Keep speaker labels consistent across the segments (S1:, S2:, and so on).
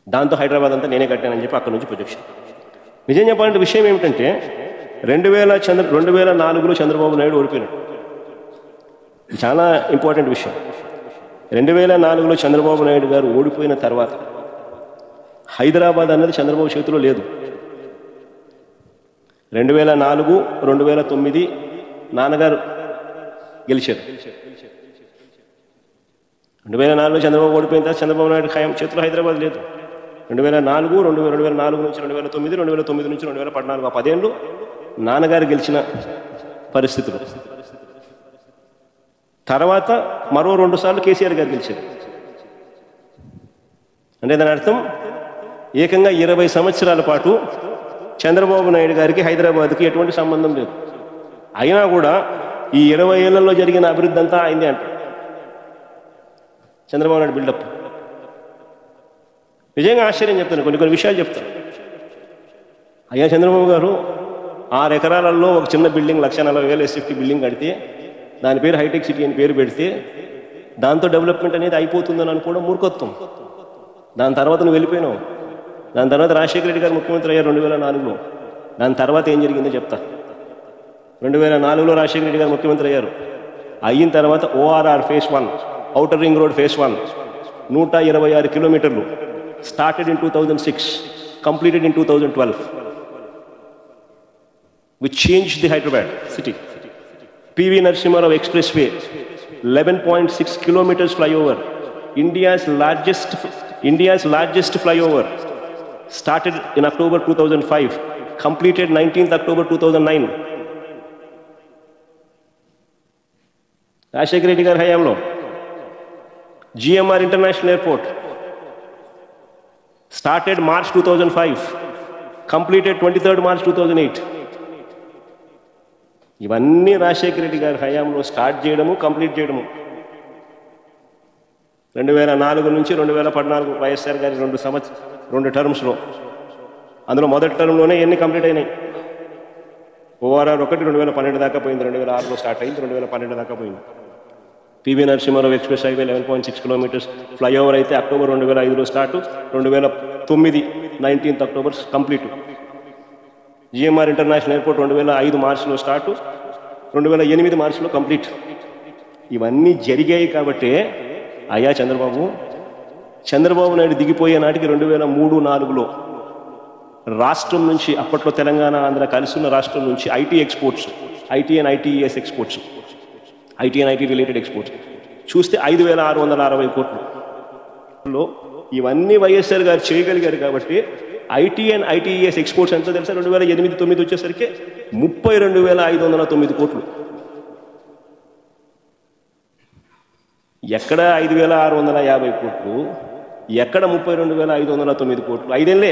S1: దాంతో హైదరాబాద్ అంతా నేనే కట్టానని చెప్పి అక్కడ నుంచి ప్రొజెక్షన్. నిజం చెప్పాలంటే విషయం ఏమిటంటే 2004లో చంద్రబాబు నాయుడు ఓడిపోయినాడు. చాలా ఇంపార్టెంట్ విషయం. 2004లో చంద్రబాబు నాయుడు గారు ఓడిపోయిన తర్వాత హైదరాబాద్ అన్నది చంద్రబాబు చేతిలో లేదు. 2004, 2009 నాన్నగారు గెలిచారు. 2004లో చంద్రబాబు ఓడిపోయిన తర్వాత చంద్రబాబు నాయుడు ఖాయం చేతిలో హైదరాబాద్ లేదు. 2004 నుంచి 2009, 2009 నుంచి 2014 ఆ 10 ఏళ్ళు నాన్నగారు గెలిచిన పరిస్థితులు. తర్వాత మరో 2 సార్లు కేసీఆర్ గారు గెలిచారు. అంటే దాని అర్థం ఏకంగా 20 సంవత్సరాల పాటు చంద్రబాబు నాయుడు గారికి హైదరాబాద్కి ఎటువంటి సంబంధం లేదు. అయినా కూడా ఈ 20 ఏళ్లలో జరిగిన అభివృద్ధి అంతా అయింది అంటారు చంద్రబాబు నాయుడు బిల్డప్. నిజంగా ఆశ్చర్యం చెప్తాను, కొన్ని విషయాలు చెప్తాను. అయ్యా చంద్రబాబు గారు 6 ఎకరాలలో ఒక చిన్న బిల్డింగ్ 1,40,000 SFT బిల్డింగ్ కడితే దాని పేరు హైటెక్ సిటీ అని పేరు పెడితే దాంతో డెవలప్మెంట్ అనేది అయిపోతుందని అనుకోవడం మూర్ఖత్వం. దాని తర్వాత నువ్వు వెళ్ళిపోయినావు. దాని తర్వాత రాజశేఖర రెడ్డి గారు ముఖ్యమంత్రి అయ్యారు 2004లో. దాని తర్వాత ఏం జరిగిందో చెప్తా. 2004లో రాజశేఖర రెడ్డి గారు ముఖ్యమంత్రి అయ్యారు. అయిన తర్వాత ORR phase 1, outer ring road phase 1 126 కిలోమీటర్లు started in 2006, completed in 2012, which changed the Hyderabad city. PV Narasimha Rao Expressway, 11.6 kilometers flyover, India's largest flyover, started in October 2005, completed 19th October 2009. Rajshekar Reddy garu hayamlo GMR International Airport, started March 2005, completed 23rd March 2008. ఇవన్నీ రాజశేఖర రెడ్డి గారి హయాంలో start చేయడము, complete చేయడము. 2004 నుంచి 2014 వైఎస్ఆర్ గారి 2 టర్మ్స్లో, అందులో మొదటి టర్మ్లోనే ఎన్ని కంప్లీట్ అయినాయి. ORR 1 2012 దాకా పోయింది, 2006లో స్టార్ట్ అయింది, 2012 దాకా పోయింది. PV Narasimharao express highway 11.6 kilometres flyover అయితే అక్టోబర్ 2005లో start, 2009 19th October complete. GMR international airport 2005 మార్చిలో స్టార్ట్, 2008 మార్చిలో కంప్లీట్. ఇవన్నీ జరిగాయి కాబట్టి అయ్యా చంద్రబాబు నాయుడు దిగిపోయే నాటికి 2003-04లో రాష్ట్రం నుంచి, అప్పట్లో తెలంగాణ ఆంధ్ర కలిసి ఉన్న రాష్ట్రం నుంచి IT exports, IT and ITES exports, IT and IT related exports చూస్తే 5,660 కోట్లు. ఇవన్నీ వైఎస్ఆర్ గారు చేయగలిగారు కాబట్టి IT and ITES ఎక్స్పోర్ట్స్ ఎంతో తెలుసా? 2008-09 వచ్చేసరికి 32,509 కోట్లు. ఎక్కడ 5,650 కోట్లు, ఎక్కడ 32,509 కోట్లు? 5 ఏళ్ళే.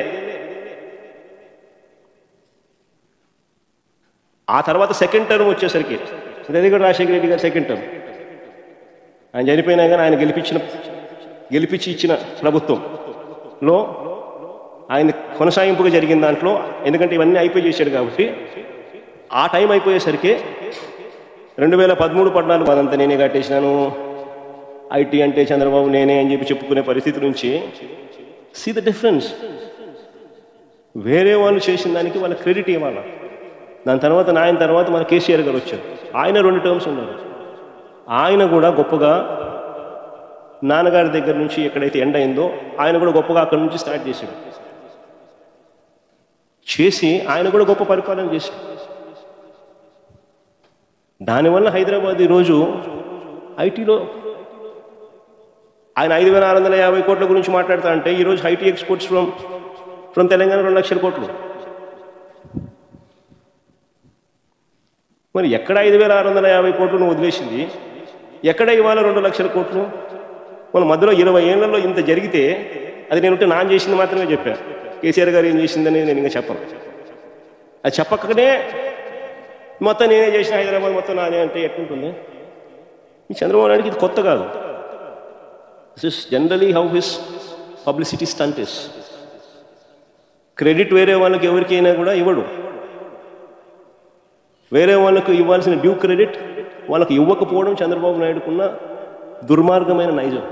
S1: ఆ తర్వాత సెకండ్ టర్మ్ వచ్చేసరికి, అది కూడా రాజశేఖర రెడ్డి గారు సెకండ్ టర్మ్, ఆయన చనిపోయినా కానీ ఆయన గెలిపించి ఇచ్చిన ప్రభుత్వంలో ఆయన కొనసాగింపుగా జరిగిన దాంట్లో, ఎందుకంటే ఇవన్నీ అయిపోయి చేశాడు కాబట్టి ఆ టైం అయిపోయేసరికి 2013-14 అదంతా నేనే కట్టేసినాను, IT అంటే చంద్రబాబు నేనే అని చెప్పుకునే పరిస్థితి నుంచి, సీ ద డిఫరెన్స్. వేరే వాళ్ళు చేసిన దానికి వాళ్ళ క్రెడిట్ ఇవ్వాలి. దాని తర్వాత ఆయన తర్వాత మన కేసీఆర్ గారు వచ్చారు. ఆయన 2 టర్మ్స్ ఉన్నారు. ఆయన కూడా గొప్పగా నాన్నగారి దగ్గర నుంచి ఎక్కడైతే ఎండ్ అయిందో ఆయన కూడా గొప్పగా అక్కడి నుంచి స్టార్ట్ చేసి ఆయన కూడా గొప్ప పరిపాలన చేశాడు. దానివల్ల హైదరాబాద్ ఈరోజు ఐటీలో ఆయన 5,650 కోట్ల గురించి మాట్లాడుతా అంటే ఈరోజు IT ఎక్స్పోర్ట్స్ ఫ్రమ్ తెలంగాణ 2 లక్షల కోట్లు. మరి ఎక్కడ 5,650 కోట్లు నువ్వు వదిలేసింది, ఎక్కడ ఇవాళ 2 లక్షల కోట్లు? మన మధ్యలో 20 ఏళ్లలో ఇంత జరిగితే అది నేను నాన్ చేసింది మాత్రమే చెప్పాను. కేసీఆర్ గారు ఏం చేసిందని నేను ఇంకా చెప్పను. అది చెప్పకనే మొత్తం నేనే చేసిన హైదరాబాద్ మొత్తం నానే అంటే ఎట్లుంటుంది? ఈ చంద్రబాబు నాయుడికి ఇది కొత్త కాదు. This is generally how his publicity stunt is. Credit వేరే వాళ్ళకి ఎవరికైనా కూడా ఇవ్వడు. వేరే వాళ్ళకు ఇవ్వాల్సిన డ్యూ క్రెడిట్ వాళ్ళకు ఇవ్వకపోవడం చంద్రబాబు నాయుడుకున్న దుర్మార్గమైన నైజం.